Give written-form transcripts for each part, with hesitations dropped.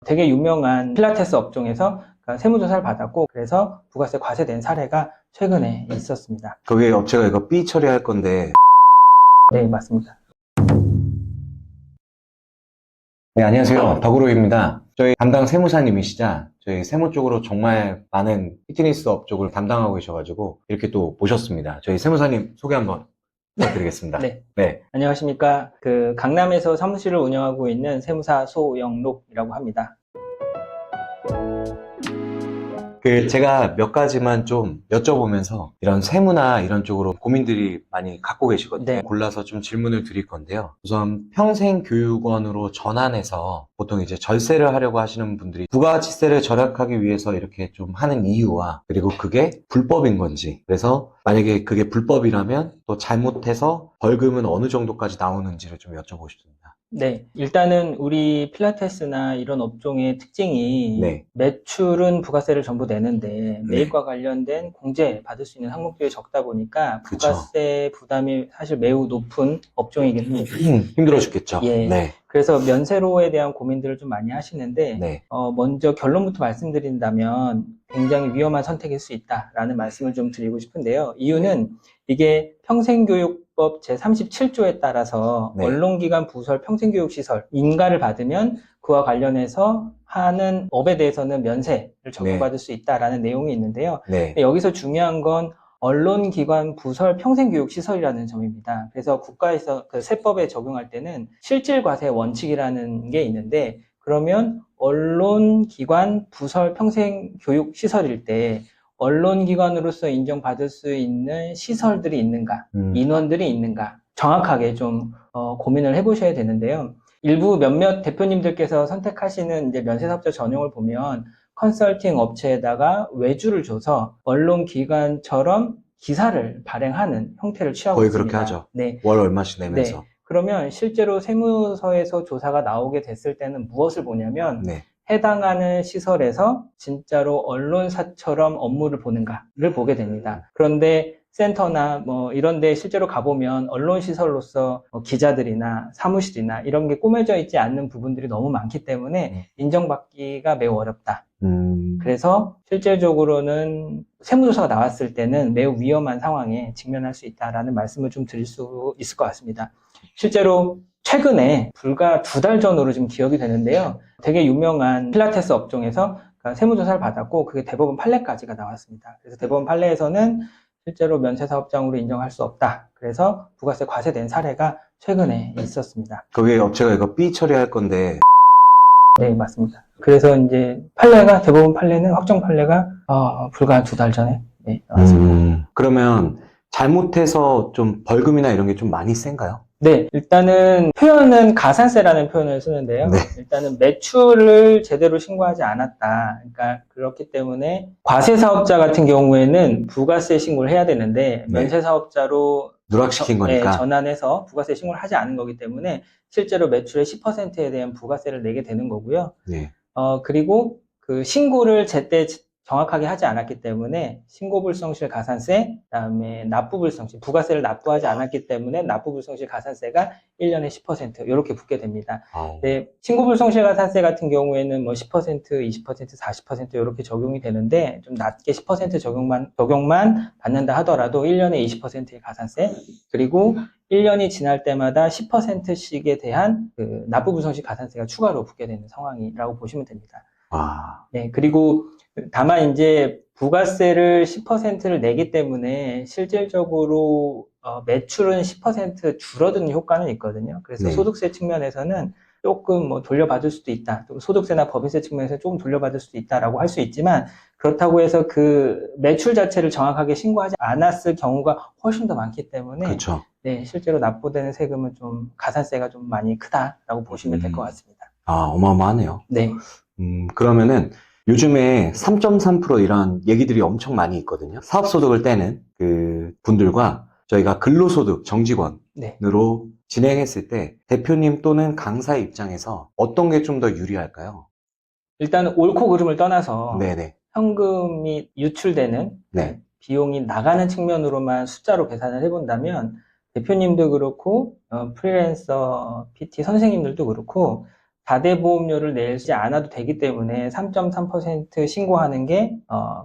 되게 유명한 필라테스 업종에서 세무조사를 받았고, 그래서 부가세 과세된 사례가 최근에 있었습니다. 거기에 업체가 이거 삐 처리할 건데. 네, 맞습니다. 네, 안녕하세요. 더그로입니다. 저희 담당 세무사님이시자 저희 세무 쪽으로 정말 많은 피트니스 업 쪽을 담당하고 계셔가지고 이렇게 또 모셨습니다. 저희 세무사님 소개 한번 부탁드리겠습니다. 네. 안녕하십니까. 강남에서 사무실을 운영하고 있는 세무사 소영록이라고 합니다. 제가 몇 가지만 좀 여쭤보면서 이런 세무나 이런 쪽으로 고민들이 많이 갖고 계시거든요. 네. 골라서 좀 질문을 드릴 건데요. 우선 평생교육원으로 전환해서 보통 이제 절세를 하려고 하시는 분들이 부가가치세를 절약하기 위해서 이렇게 좀 하는 이유와, 그리고 그게 불법인 건지, 그래서 만약에 그게 불법이라면 또 잘못해서 벌금은 어느 정도까지 나오는지를 좀 여쭤보고 싶습니다. 네, 일단은 우리 필라테스나 이런 업종의 특징이 네. 매출은 부가세를 전부 내는데 네. 매입과 관련된 공제 받을 수 있는 항목들이 적다 보니까 그쵸. 부가세 부담이 사실 매우 높은 업종이긴 합니다. 힘들어 죽겠죠. 예. 네. 그래서 면세로에 대한 고민들을 좀 많이 하시는데 네. 먼저 결론부터 말씀드린다면 굉장히 위험한 선택일 수 있다라는 말씀을 좀 드리고 싶은데요. 이유는 이게 평생교육법 제37조에 따라서 네. 언론기관 부설 평생교육시설 인가를 받으면 그와 관련해서 하는 업에 대해서는 면세를 적용받을 수 있다라는 내용이 있는데요. 네. 여기서 중요한 건 언론기관 부설 평생교육시설이라는 점입니다. 그래서 국가에서 그 세법에 적용할 때는 실질과세 원칙이라는 게 있는데, 그러면 언론기관 부설 평생교육시설일 때 언론기관으로서 인정받을 수 있는 시설들이 있는가, 인원들이 있는가, 정확하게 좀 고민을 해보셔야 되는데요. 일부 몇몇 대표님들께서 선택하시는 이제 면세사업자 전용을 보면 컨설팅 업체에다가 외주를 줘서 언론기관처럼 기사를 발행하는 형태를 취하고 거의 있습니다. 그렇게 하죠. 네. 월 얼마씩 내면서. 네. 그러면 실제로 세무서에서 조사가 나오게 됐을 때는 무엇을 보냐면 네. 해당하는 시설에서 진짜로 언론사처럼 업무를 보는가를 보게 됩니다. 그런데 센터나 뭐 이런 데 실제로 가보면 언론시설로서 기자들이나 사무실이나 이런 게 꾸며져 있지 않는 부분들이 너무 많기 때문에 인정받기가 매우 어렵다. 그래서 실질적으로는 세무조사가 나왔을 때는 매우 위험한 상황에 직면할 수 있다라는 말씀을 좀 드릴 수 있을 것 같습니다. 실제로 최근에 불과 2달 전으로 지금 기억이 되는데요. 되게 유명한 필라테스 업종에서 세무조사를 받았고 그게 대법원 판례까지가 나왔습니다. 그래서 대법원 판례에서는 실제로 면세사업장으로 인정할 수 없다. 그래서 부가세 과세된 사례가 최근에 있었습니다. 거기에 업체가 이거 삐 처리할 건데. 네, 맞습니다. 그래서 이제 대법원 판례는 확정 판례가 불과 2달 전에 나왔습니다. 그러면 잘못해서 좀 벌금이나 이런 게 좀 많이 센가요? 네, 일단은 표현은 가산세라는 표현을 쓰는데요. 네. 일단은 매출을 제대로 신고하지 않았다. 그러니까 그렇기 때문에 과세사업자 같은 경우에는 부가세 신고를 해야 되는데 네. 면세사업자로 누락시킨 거니까. 네, 전환해서 부가세 신고를 하지 않은 거기 때문에 실제로 매출의 10%에 대한 부가세를 내게 되는 거고요. 네. 그리고 그 신고를 제때 정확하게 하지 않았기 때문에 신고불성실 가산세, 그다음에 납부불성실, 부가세를 납부하지 않았기 때문에 납부불성실 가산세가 1년에 10% 이렇게 붙게 됩니다. 네, 신고불성실 가산세 같은 경우에는 뭐 10%, 20%, 40% 이렇게 적용이 되는데 좀 낮게 10% 적용만 받는다 하더라도 1년에 20%의 가산세, 그리고 1년이 지날 때마다 10%씩에 대한 그 납부불성실 가산세가 추가로 붙게 되는 상황이라고 보시면 됩니다. 네, 그리고 다만 이제 부가세를 10%를 내기 때문에 실질적으로 매출은 10% 줄어드는 효과는 있거든요. 그래서 네. 소득세 측면에서는 조금 뭐 돌려받을 수도 있다. 소득세나 법인세 측면에서 조금 돌려받을 수도 있다라고 할 수 있지만 그렇다고 해서 그 매출 자체를 정확하게 신고하지 않았을 경우가 훨씬 더 많기 때문에 그렇죠. 네, 실제로 납부되는 세금은 좀 가산세가 좀 많이 크다라고 보시면 될 것 같습니다. 어마어마하네요. 네. 그러면은 요즘에 3.3% 이런 얘기들이 엄청 많이 있거든요. 사업소득을 떼는 그 분들과 저희가 근로소득 정직원으로 네. 진행했을 때 대표님 또는 강사의 입장에서 어떤 게 좀 더 유리할까요? 일단은 옳고 그름을 떠나서 네네. 현금이 유출되는 네. 비용이 나가는 측면으로만 숫자로 계산을 해본다면 대표님도 그렇고 프리랜서 PT 선생님들도 그렇고 다대보험료를 내지 않아도 되기 때문에 3.3% 신고하는 게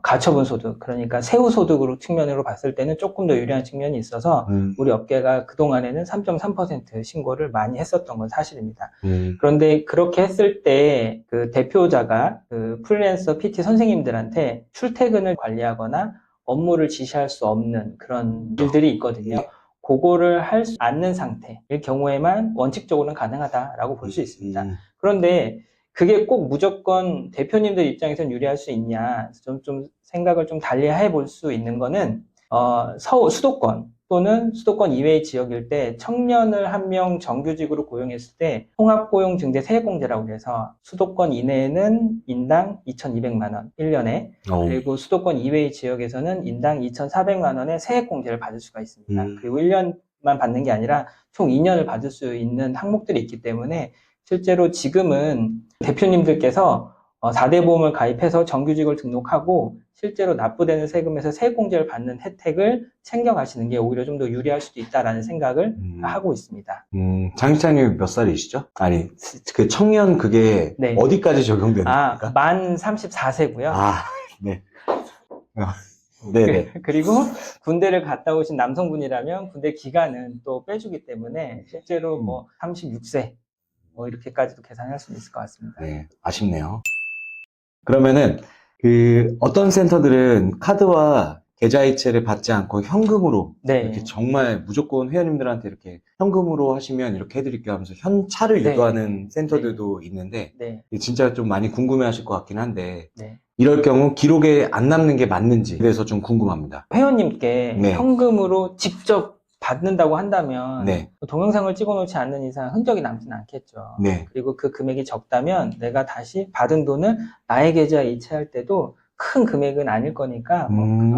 가처분 소득, 그러니까 세후 소득으로 측면으로 봤을 때는 조금 더 유리한 측면이 있어서 우리 업계가 그동안에는 3.3% 신고를 많이 했었던 건 사실입니다. 그런데 그렇게 했을 때 그 대표자가 그 프리랜서 PT 선생님들한테 출퇴근을 관리하거나 업무를 지시할 수 없는 그런 일들이 있거든요. 그거를 할 수 않는 상태일 경우에만 원칙적으로는 가능하다라고 볼 수 있습니다. 그런데 그게 꼭 무조건 대표님들 입장에서는 유리할 수 있냐, 좀 생각을 좀 달리 해볼 수 있는 거는, 수도권 또는 수도권 이외의 지역일 때 청년을 한 명 정규직으로 고용했을 때 통합고용증대 세액공제라고 해서 수도권 이내에는 인당 2,200만 원 1년에, 그리고 수도권 이외의 지역에서는 인당 2,400만 원의 세액공제를 받을 수가 있습니다. 그리고 1년만 받는 게 아니라 총 2년을 받을 수 있는 항목들이 있기 때문에 실제로 지금은 대표님들께서 4대 보험을 가입해서 정규직을 등록하고 실제로 납부되는 세금에서 세액공제를 받는 혜택을 챙겨가시는 게 오히려 좀 더 유리할 수도 있다라는 생각을 하고 있습니다. 장 실장님 몇 살이시죠? 아니, 그 청년 그게 네. 어디까지 적용되는 겁니까? 만 34세고요. 네. 네네. 그리고 군대를 갔다 오신 남성분이라면 군대 기간은 또 빼주기 때문에 실제로 뭐 36세 뭐 이렇게까지도 계산할 수 있을 것 같습니다. 네, 아쉽네요. 그러면은 어떤 센터들은 카드와 계좌이체를 받지 않고 현금으로 네. 이렇게 정말 무조건 회원님들한테 이렇게 현금으로 하시면 이렇게 해드릴게요 하면서 현찰을 네. 유도하는 센터들도 있는데 네. 진짜 좀 많이 궁금해하실 것 같긴 한데 네. 이럴 경우 기록에 안 남는 게 맞는지 그래서 좀 궁금합니다. 회원님께 네. 현금으로 직접 받는다고 한다면 네. 동영상을 찍어놓지 않는 이상 흔적이 남지는 않겠죠. 네. 그리고 그 금액이 적다면 내가 다시 받은 돈을 나의 계좌에 이체할 때도 큰 금액은 아닐 거니까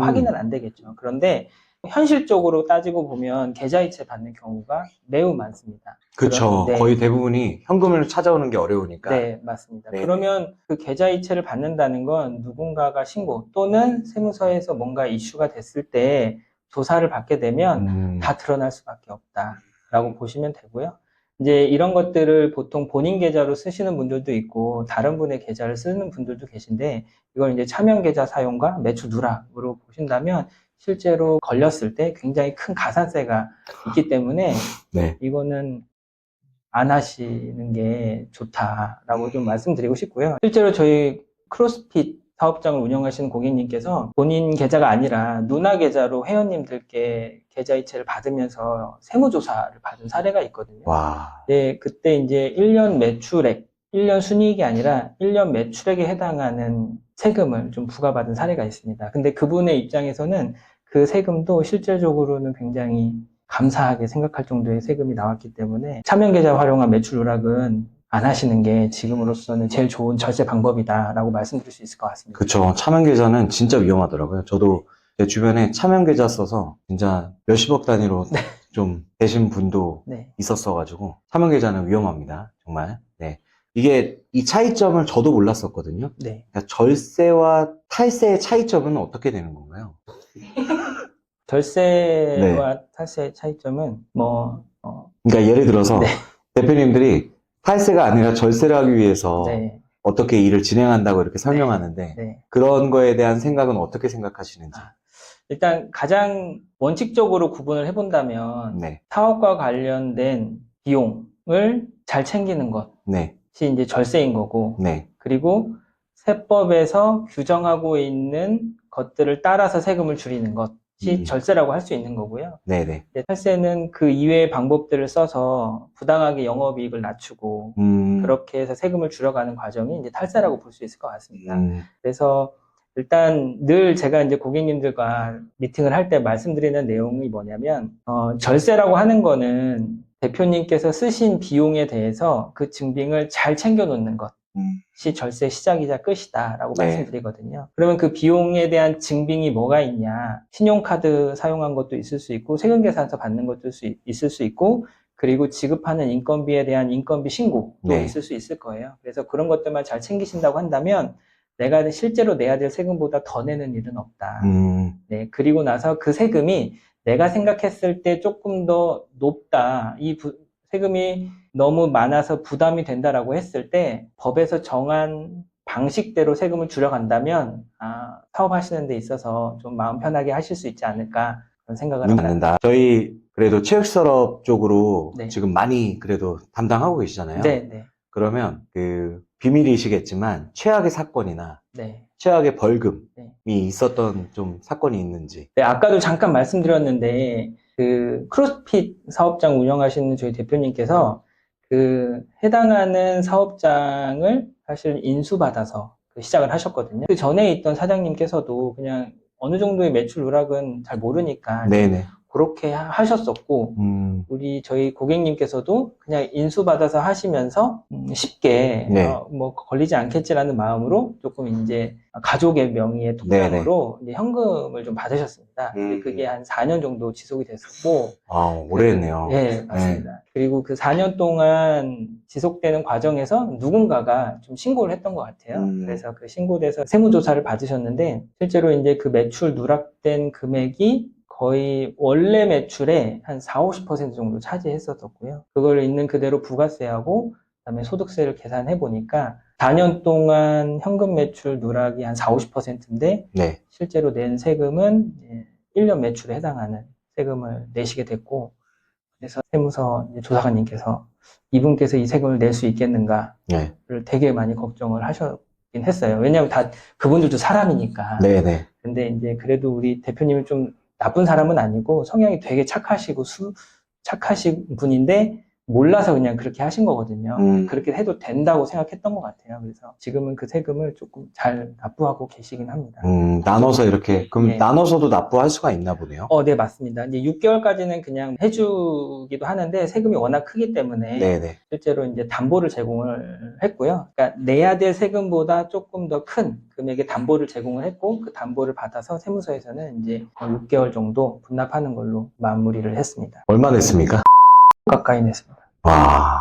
확인은 안 되겠죠. 그런데 현실적으로 따지고 보면 계좌 이체 받는 경우가 매우 많습니다. 그렇죠. 네. 거의 대부분이 현금을 찾아오는 게 어려우니까. 네, 맞습니다. 네. 그러면 그 계좌 이체를 받는다는 건 누군가가 신고 또는 세무서에서 뭔가 이슈가 됐을 때 조사를 받게 되면 다 드러날 수밖에 없다라고 보시면 되고요. 이제 이런 것들을 보통 본인 계좌로 쓰시는 분들도 있고 다른 분의 계좌를 쓰는 분들도 계신데 이걸 이제 차명 계좌 사용과 매출 누락으로 보신다면 실제로 걸렸을 때 굉장히 큰 가산세가 있기 때문에 네. 이거는 안 하시는 게 좋다라고 좀 말씀드리고 싶고요. 실제로 저희 크로스핏 사업장을 운영하시는 고객님께서 본인 계좌가 아니라 누나 계좌로 회원님들께 계좌 이체를 받으면서 세무조사를 받은 사례가 있거든요. 와. 네, 그때 이제 1년 매출액, 1년 순이익이 아니라 1년 매출액에 해당하는 세금을 좀 부과받은 사례가 있습니다. 근데 그분의 입장에서는 그 세금도 실질적으로는 굉장히 감사하게 생각할 정도의 세금이 나왔기 때문에 차명계좌 활용한 매출 누락은 안 하시는 게 지금으로서는 제일 좋은 절세 방법이다라고 말씀드릴 수 있을 것 같습니다. 그렇죠. 차명계좌는 진짜 위험하더라고요. 저도 제 주변에 차명계좌 써서 진짜 몇십억 단위로 네. 좀 되신 분도 네. 있었어가지고 차명계좌는 위험합니다. 정말. 네. 이게 이 차이점을 저도 몰랐었거든요. 네. 그러니까 절세와 탈세의 차이점은 어떻게 되는 건가요? 절세와 탈세의 차이점은 그러니까 예를 들어서 네. 대표님들이 탈세가 아니라 절세를 하기 위해서 네. 어떻게 일을 진행한다고 이렇게 설명하는데 네. 그런 거에 대한 생각은 어떻게 생각하시는지. 일단 가장 원칙적으로 구분을 해본다면 네. 사업과 관련된 비용을 잘 챙기는 것이 네. 이제 절세인 거고 네. 그리고 세법에서 규정하고 있는 것들을 따라서 세금을 줄이는 것이 절세라고 할 수 있는 거고요. 네네. 탈세는 그 이외의 방법들을 써서 부당하게 영업이익을 낮추고 그렇게 해서 세금을 줄여가는 과정이 이제 탈세라고 볼 수 있을 것 같습니다. 그래서 일단 늘 제가 이제 고객님들과 미팅을 할 때 말씀드리는 내용이 뭐냐면 절세라고 하는 거는 대표님께서 쓰신 비용에 대해서 그 증빙을 잘 챙겨 놓는 것이 절세 시작이자 끝이다라고 네. 말씀드리거든요. 그러면 그 비용에 대한 증빙이 뭐가 있냐? 신용카드 사용한 것도 있을 수 있고 세금계산서 받는 것도 있을 수 있고 그리고 지급하는 인건비에 대한 인건비 신고도 네. 있을 수 있을 거예요. 그래서 그런 것들만 잘 챙기신다고 한다면 내가 실제로 내야 될 세금보다 더 내는 일은 없다. 네, 그리고 나서 그 세금이 내가 생각했을 때 조금 더 높다. 세금이 너무 많아서 부담이 된다라고 했을 때 법에서 정한 방식대로 세금을 줄여간다면 사업하시는 데 있어서 좀 마음 편하게 하실 수 있지 않을까 그런 생각을 합니다. 맞는다. 저희 그래도 체육산업 쪽으로 네. 지금 많이 그래도 담당하고 계시잖아요. 네. 그러면 그 비밀이시겠지만 최악의 사건이나 네. 최악의 벌금이 네. 있었던 좀 사건이 있는지. 네, 아까도 잠깐 말씀드렸는데 그 크로스핏 사업장 운영하시는 저희 대표님께서 그 해당하는 사업장을 사실 인수받아서 그 시작을 하셨거든요. 그 전에 있던 사장님께서도 그냥 어느 정도의 매출 누락은 잘 모르니까 네네. 그렇게 하셨었고 우리 저희 고객님께서도 그냥 인수받아서 하시면서 쉽게 네. 뭐 걸리지 않겠지라는 마음으로 조금 이제 가족의 명의의 통장으로 이제 현금을 좀 받으셨습니다. 근데 그게 한 4년 정도 지속이 됐었고 오래 했네요. 네, 맞습니다. 그리고 그 4년 동안 지속되는 과정에서 누군가가 좀 신고를 했던 것 같아요. 그래서 그 신고돼서 세무조사를 받으셨는데 실제로 이제 그 매출 누락된 금액이 거의 원래 매출의 한 40~50% 정도 차지했었고요. 그걸 있는 그대로 부가세하고 그다음에 소득세를 계산해 보니까 4년 동안 현금 매출 누락이 한 40~50%인데 네. 실제로 낸 세금은 1년 매출에 해당하는 세금을 내시게 됐고 그래서 세무서 조사관님께서 이분께서 이 세금을 낼 수 있겠는가를 네. 되게 많이 걱정을 하셨긴 했어요. 왜냐하면 다 그분들도 사람이니까. 네네. 근데 이제 그래도 우리 대표님은 좀 나쁜 사람은 아니고 성향이 되게 착하시고 착하신 분인데 몰라서 그냥 그렇게 하신 거거든요. 그렇게 해도 된다고 생각했던 것 같아요. 그래서 지금은 그 세금을 조금 잘 납부하고 계시긴 합니다. 나눠서 이렇게, 그럼 네. 나눠서도 납부할 수가 있나 보네요. 네, 맞습니다. 이제 6개월까지는 그냥 해주기도 하는데 세금이 워낙 크기 때문에 네네. 실제로 이제 담보를 제공을 했고요. 그러니까 내야 될 세금보다 조금 더 큰 금액의 담보를 제공을 했고 그 담보를 받아서 세무서에서는 이제 6개월 정도 분납하는 걸로 마무리를 했습니다. 얼마 냈습니까? 가까이 냈습니다. 와.